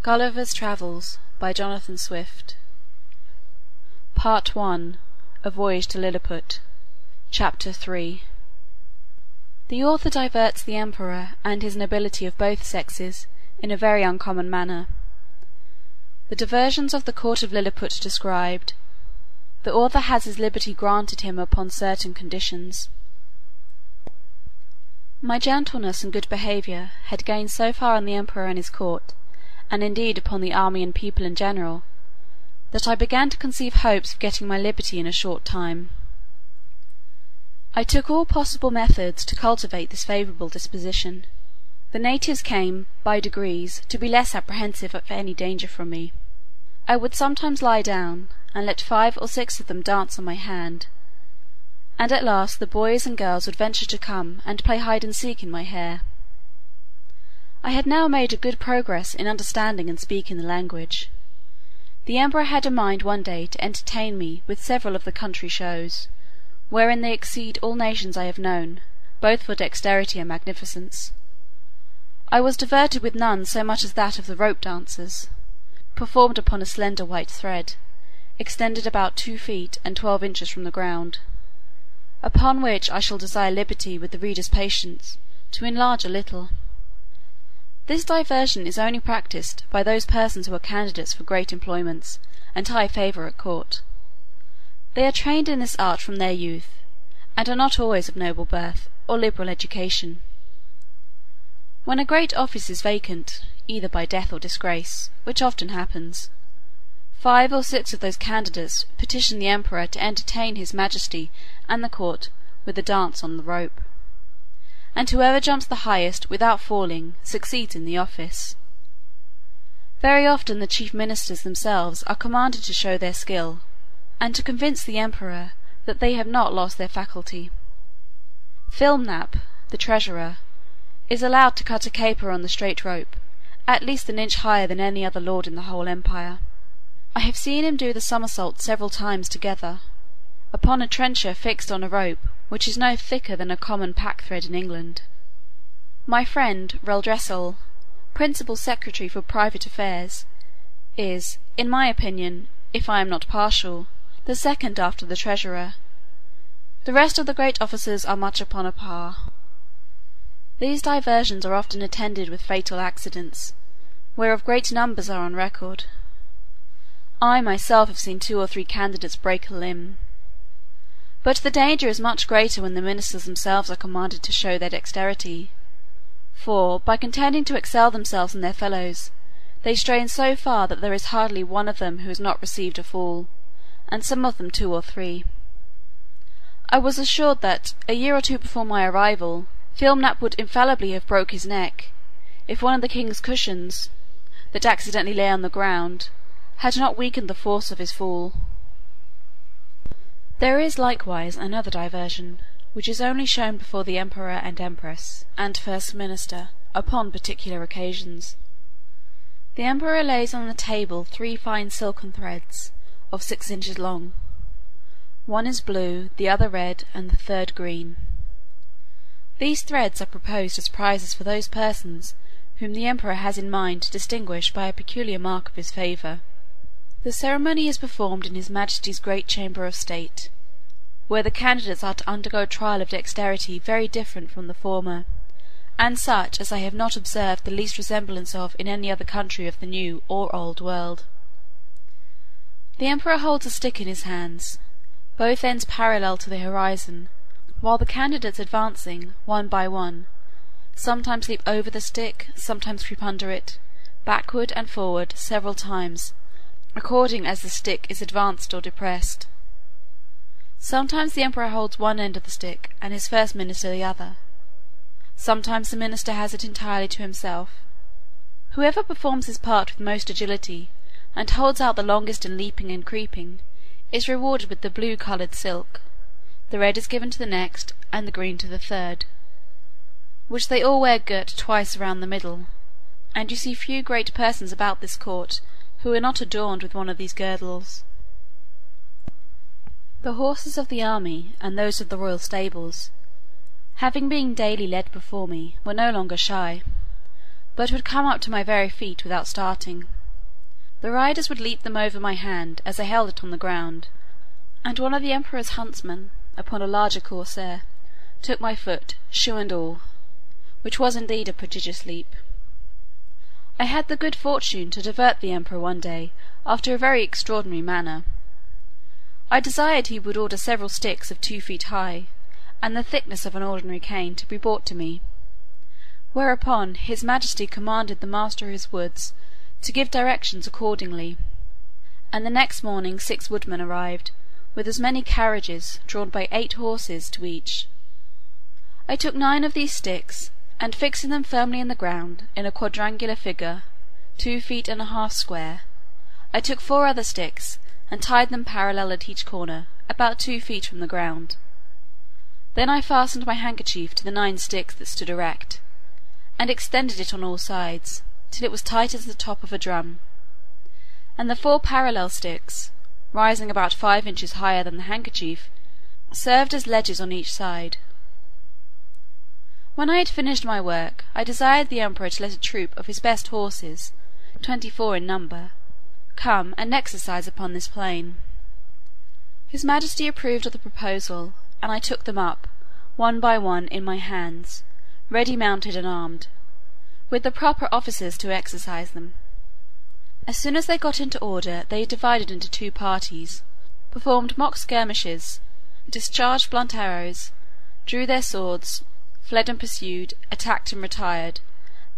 Gulliver's Travels by Jonathan Swift. Part 1. A Voyage to Lilliput. Chapter 3. The author diverts the emperor and his nobility of both sexes in a very uncommon manner. The diversions of the court of Lilliput described. The author has his liberty granted him upon certain conditions. My gentleness and good behaviour had gained so far on the emperor and his court, and indeed upon the army and people in general, that I began to conceive hopes of getting my liberty in a short time. I took all possible methods to cultivate this favourable disposition. The natives came, by degrees, to be less apprehensive of any danger from me. I would sometimes lie down, and let 5 or 6 of them dance on my hand, and at last the boys and girls would venture to come and play hide and seek in my hair. I had now made a good progress in understanding and speaking the language. The emperor had a mind one day to entertain me with several of the country shows, wherein they exceed all nations I have known, both for dexterity and magnificence. I was diverted with none so much as that of the rope dancers, performed upon a slender white thread, extended about 2 feet and 12 inches from the ground, upon which I shall desire liberty with the reader's patience to enlarge a little. This diversion is only practised by those persons who are candidates for great employments and high favour at court. They are trained in this art from their youth, and are not always of noble birth or liberal education. When a great office is vacant, either by death or disgrace, which often happens, 5 or 6 of those candidates petition the emperor to entertain his majesty and the court with a dance on the rope, and whoever jumps the highest without falling succeeds in the office. Very often the chief ministers themselves are commanded to show their skill, and to convince the emperor that they have not lost their faculty. Flimnap, the treasurer, is allowed to cut a caper on the straight rope, at least an inch higher than any other lord in the whole empire. I have seen him do the somersault several times together, upon a trencher fixed on a rope which is no thicker than a common pack-thread in England. My friend Reldresal, principal secretary for private affairs, is, in my opinion, if I am not partial, the second after the treasurer. The rest of the great officers are much upon a par. These diversions are often attended with fatal accidents, whereof great numbers are on record. I myself have seen 2 or 3 candidates break a limb. But the danger is much greater when the ministers themselves are commanded to show their dexterity, for, by contending to excel themselves and their fellows, they strain so far that there is hardly one of them who has not received a fall, and some of them 2 or 3. I was assured that, a year or 2 before my arrival, Flimnap would infallibly have broke his neck, if one of the king's cushions, that accidentally lay on the ground, had not weakened the force of his fall. There is likewise another diversion, which is only shown before the emperor and empress, and first minister, upon particular occasions. The emperor lays on the table 3 fine silken threads, of 6 inches long. One is blue, the other red, and the third green. These threads are proposed as prizes for those persons whom the emperor has in mind to distinguish by a peculiar mark of his favour. The ceremony is performed in his majesty's great chamber of state, where the candidates are to undergo a trial of dexterity very different from the former, and such as I have not observed the least resemblance of in any other country of the New or Old World. The emperor holds a stick in his hands, both ends parallel to the horizon, while the candidates advancing, one by one, sometimes leap over the stick, sometimes creep under it, backward and forward several times, according as the stick is advanced or depressed. Sometimes the emperor holds one end of the stick, and his first minister the other. Sometimes the minister has it entirely to himself. Whoever performs his part with most agility, and holds out the longest in leaping and creeping, is rewarded with the blue-coloured silk. The red is given to the next, and the green to the third, which they all wear girt twice around the middle, and you see few great persons about this court who are not adorned with one of these girdles. The horses of the army, and those of the royal stables, having been daily led before me, were no longer shy, but would come up to my very feet without starting. The riders would leap them over my hand as I held it on the ground, and one of the emperor's huntsmen, upon a larger corsair, took my foot, shoe and all, which was indeed a prodigious leap. I had the good fortune to divert the emperor one day after a very extraordinary manner. I desired he would order several sticks of 2 feet high, and the thickness of an ordinary cane, to be brought to me, whereupon his majesty commanded the master of his woods to give directions accordingly, and the next morning 6 woodmen arrived, with as many carriages, drawn by 8 horses to each. I took 9 of these sticks, and fixing them firmly in the ground, in a quadrangular figure, 2 feet and a half square, I took 4 other sticks, and tied them parallel at each corner, about 2 feet from the ground. Then I fastened my handkerchief to the 9 sticks that stood erect, and extended it on all sides, till it was tight as the top of a drum, and the 4 parallel sticks, rising about 5 inches higher than the handkerchief, served as ledges on each side. When I had finished my work, I desired the emperor to let a troop of his best horses, 24 in number, come and exercise upon this plain. His majesty approved of the proposal, and I took them up, one by one, in my hands, ready mounted and armed, with the proper officers to exercise them. As soon as they got into order, they divided into 2 parties, performed mock skirmishes, discharged blunt arrows, drew their swords, fled and pursued, attacked and retired,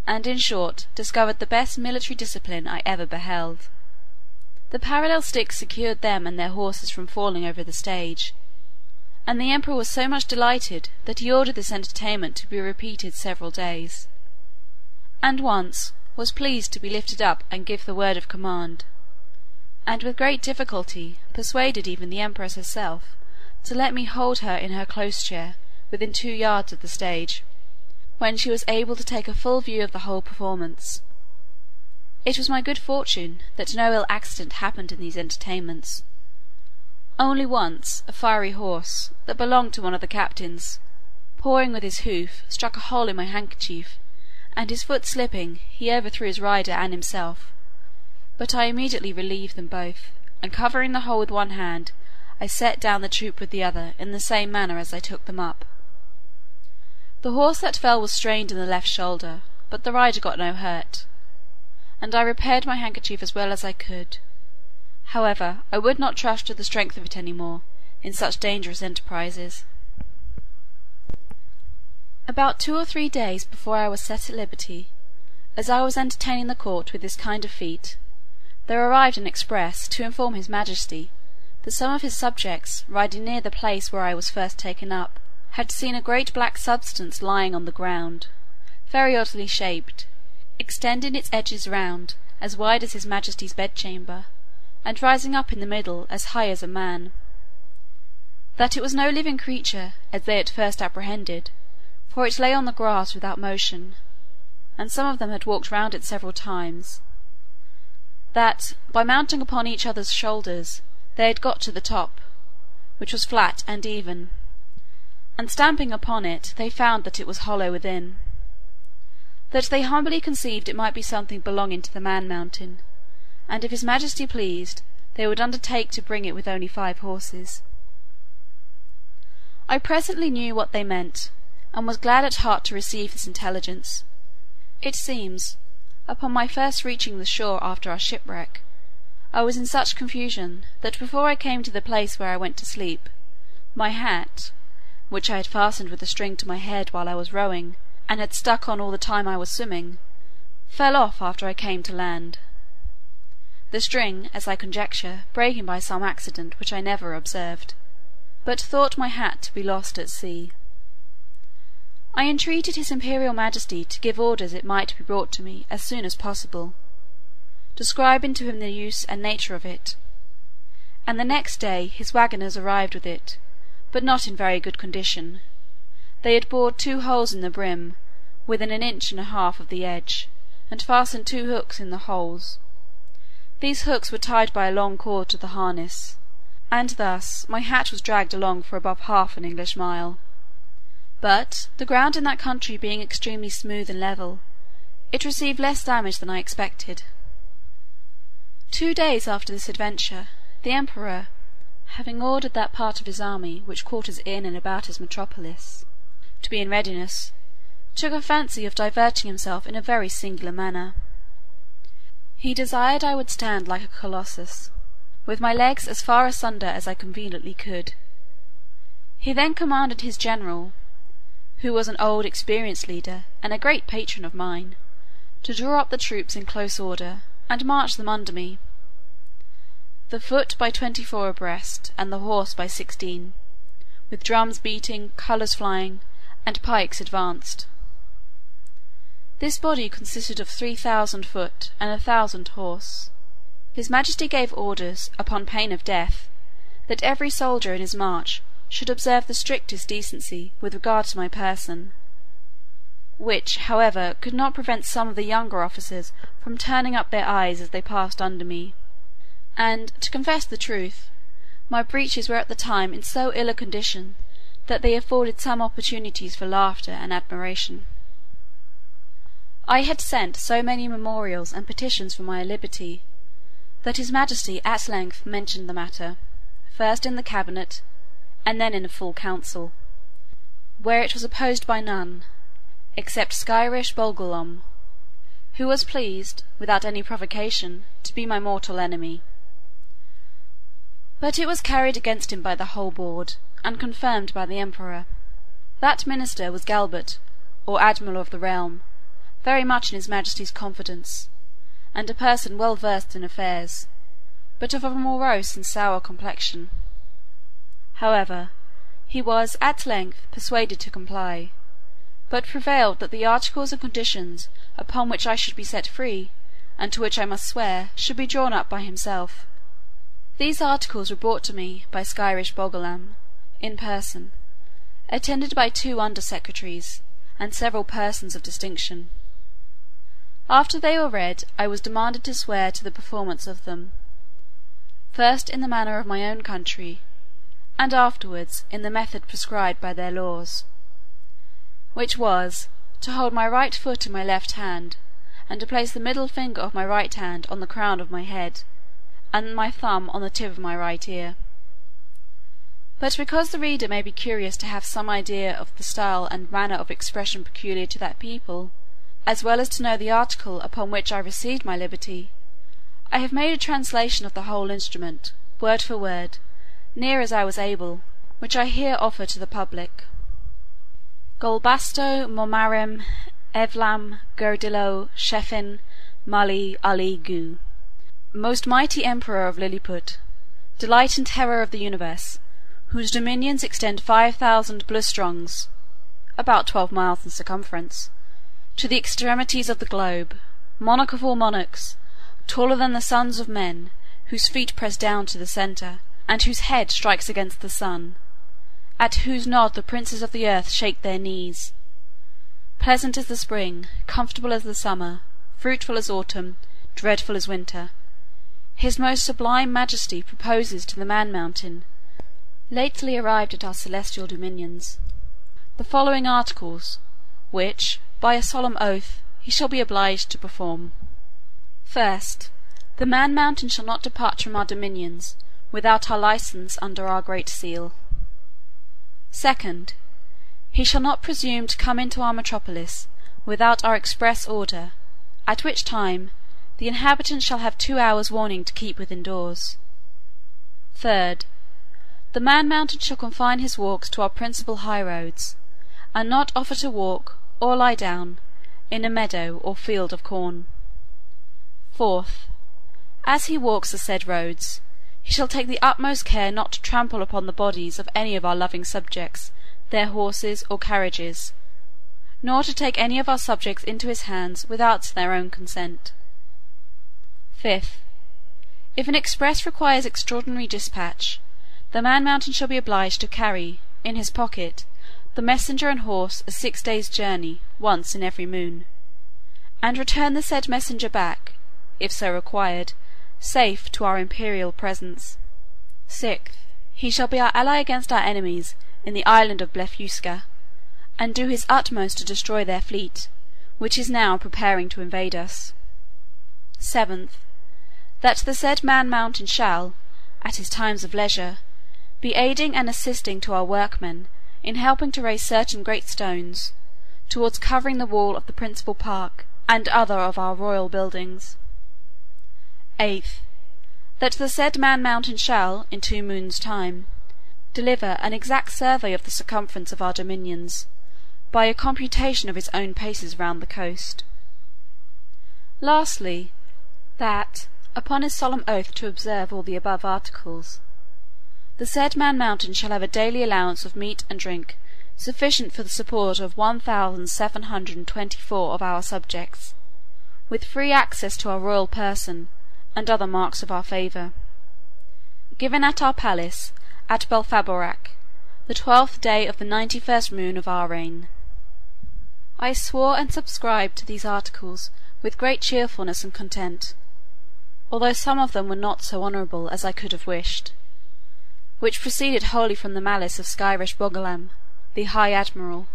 and, in short, discovered the best military discipline I ever beheld. The parallel sticks secured them and their horses from falling over the stage, and the emperor was so much delighted that he ordered this entertainment to be repeated several days, and once was pleased to be lifted up and give the word of command, and with great difficulty persuaded even the empress herself to let me hold her in her close chair within 2 yards of the stage, when she was able to take a full view of the whole performance. It was my good fortune that no ill accident happened in these entertainments. Only once a fiery horse, that belonged to one of the captains, pawing with his hoof, struck a hole in my handkerchief, and his foot slipping, he overthrew his rider and himself, but I immediately relieved them both, and covering the hole with one hand, I set down the troop with the other in the same manner as I took them up. The horse that fell was strained in the left shoulder, but the rider got no hurt, and I repaired my handkerchief as well as I could. However, I would not trust to the strength of it any more, in such dangerous enterprises. About 2 or 3 days before I was set at liberty, as I was entertaining the court with this kind of feat, there arrived an express to inform his majesty that some of his subjects, riding near the place where I was first taken up, had seen a great black substance lying on the ground, very oddly shaped, extending its edges round, as wide as his majesty's bedchamber, and rising up in the middle as high as a man. That it was no living creature, as they at first apprehended, for it lay on the grass without motion, and some of them had walked round it several times. That, by mounting upon each other's shoulders, they had got to the top, which was flat and even, and stamping upon it they found that it was hollow within. That they humbly conceived it might be something belonging to the Man-Mountain, and if his majesty pleased, they would undertake to bring it with only 5 horses. I presently knew what they meant, and was glad at heart to receive this intelligence. It seems, upon my first reaching the shore after our shipwreck, I was in such confusion, that before I came to the place where I went to sleep, my hat, which I had fastened with a string to my head while I was rowing, and had stuck on all the time I was swimming, fell off after I came to land, the string, as I conjecture, breaking by some accident which I never observed, but thought my hat to be lost at sea. I entreated his imperial majesty to give orders it might be brought to me as soon as possible, describing to him the use and nature of it, and the next day his waggoners arrived with it, but not in very good condition. They had bored 2 holes in the brim, within 1.5 inches of the edge, and fastened 2 hooks in the holes. These hooks were tied by a long cord to the harness, and thus my hat was dragged along for above half an English mile. But, the ground in that country being extremely smooth and level, it received less damage than I expected. 2 days after this adventure, the emperor, having ordered that part of his army which quarters in and about his metropolis to be in readiness, took a fancy of diverting himself in a very singular manner. He desired I would stand like a colossus, with my legs as far asunder as I conveniently could. He then commanded his general, who was an old experienced leader and a great patron of mine, to draw up the troops in close order, and march them under me, the foot by 24 abreast, and the horse by 16, with drums beating, colours flying, and pikes advanced. This body consisted of 3,000 foot and 1,000 horse. His Majesty gave orders, upon pain of death, that every soldier in his march should observe the strictest decency with regard to my person, which, however, could not prevent some of the younger officers from turning up their eyes as they passed under me, and, to confess the truth, my breeches were at the time in so ill a condition that they afforded some opportunities for laughter and admiration. I had sent so many memorials and petitions for my liberty, that his Majesty at length mentioned the matter, first in the cabinet, and then in a full council, where it was opposed by none, except Skyrish Bolgolam, who was pleased, without any provocation, to be my mortal enemy. But it was carried against him by the whole board, and confirmed by the emperor. That minister was Galbert, or admiral of the realm, very much in his Majesty's confidence, and a person well versed in affairs, but of a morose and sour complexion. However, he was at length persuaded to comply, but prevailed that the articles and conditions upon which I should be set free, and to which I must swear, should be drawn up by himself. These articles were brought to me by Skyrish Bolgolam, in person, attended by 2 under-secretaries, and several persons of distinction. After they were read, I was demanded to swear to the performance of them, first in the manner of my own country, and afterwards in the method prescribed by their laws, which was, to hold my right foot in my left hand, and to place the middle finger of my right hand on the crown of my head, and my thumb on the tip of my right ear. But because the reader may be curious to have some idea of the style and manner of expression peculiar to that people, as well as to know the article upon which I received my liberty, I have made a translation of the whole instrument, word for word, near as I was able, which I here offer to the public. Golbasto Momarem Evlam Gerdilo Shefin Mali Ali Gu. Most mighty Emperor of Lilliput, delight and terror of the universe, whose dominions extend 5,000 blustrongs, about 12 miles in circumference, to the extremities of the globe, monarch of all monarchs, taller than the sons of men, whose feet press down to the centre, and whose head strikes against the sun, at whose nod the princes of the earth shake their knees. Pleasant as the spring, comfortable as the summer, fruitful as autumn, dreadful as winter, his most sublime majesty proposes to the Man-Mountain, lately arrived at our celestial dominions, the following articles, which, by a solemn oath, he shall be obliged to perform. First, the Man-Mountain shall not depart from our dominions without our license under our great seal. Second, he shall not presume to come into our metropolis without our express order, at which time the inhabitants shall have 2 hours' warning to keep within doors. Third, the Man-Mountain shall confine his walks to our principal high-roads, and not offer to walk, or lie down, in a meadow or field of corn. Fourth, as he walks the said roads, he shall take the utmost care not to trample upon the bodies of any of our loving subjects, their horses or carriages, nor to take any of our subjects into his hands without their own consent. Fifth, if an express requires extraordinary dispatch, the Man-Mountain shall be obliged to carry, in his pocket, the messenger and horse a 6 days' journey once in every moon, and return the said messenger back, if so required, safe to our imperial presence. Sixth, he shall be our ally against our enemies in the island of Blefusca, and do his utmost to destroy their fleet, which is now preparing to invade us. 7th, that the said Man Mountain shall, at his times of leisure, be aiding and assisting to our workmen in helping to raise certain great stones, towards covering the wall of the principal park and other of our royal buildings. 8th, that the said Man Mountain shall, in 2 moons' time, deliver an exact survey of the circumference of our dominions, by a computation of his own paces round the coast. Lastly, that, upon his solemn oath to observe all the above articles, the said Man Mountain shall have a daily allowance of meat and drink sufficient for the support of 1,724 of our subjects, with free access to our royal person and other marks of our favour. Given at our palace at Belfaborac, the 12th day of the 91st moon of our reign. I swore and subscribed to these articles with great cheerfulness and content, although some of them were not so honourable as I could have wished, which proceeded wholly from the malice of Skyresh Bolgolam, the High Admiral.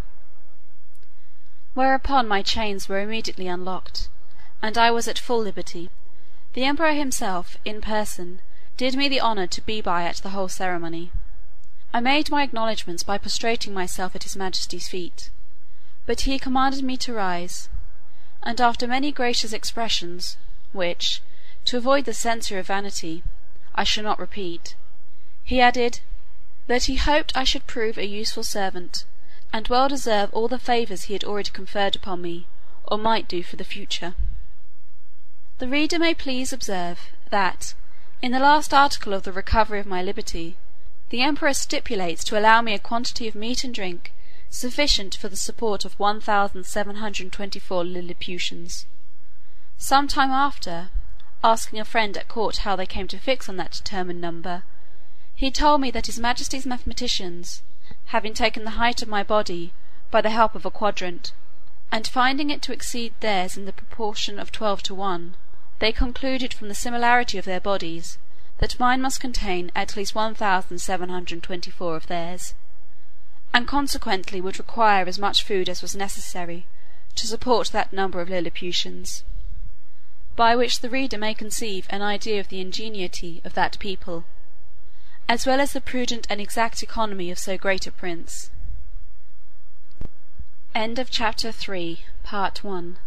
Whereupon my chains were immediately unlocked, and I was at full liberty. The Emperor himself, in person, did me the honour to be by at the whole ceremony. I made my acknowledgments by prostrating myself at his Majesty's feet, but he commanded me to rise, and after many gracious expressions, which, to avoid the censure of vanity, I shall not repeat, he added, that he hoped I should prove a useful servant, and well deserve all the favours he had already conferred upon me, or might do for the future. The reader may please observe, that, in the last article of the recovery of my liberty, the Emperor stipulates to allow me a quantity of meat and drink sufficient for the support of 1,724 Lilliputians. Some time after, asking a friend at court how they came to fix on that determined number, he told me that his Majesty's mathematicians, having taken the height of my body by the help of a quadrant, and finding it to exceed theirs in the proportion of 12 to 1, they concluded from the similarity of their bodies that mine must contain at least 1,724 of theirs, and consequently would require as much food as was necessary to support that number of Lilliputians, by which the reader may conceive an idea of the ingenuity of that people, as well as the prudent and exact economy of so great a prince. Chapter 3 Part 1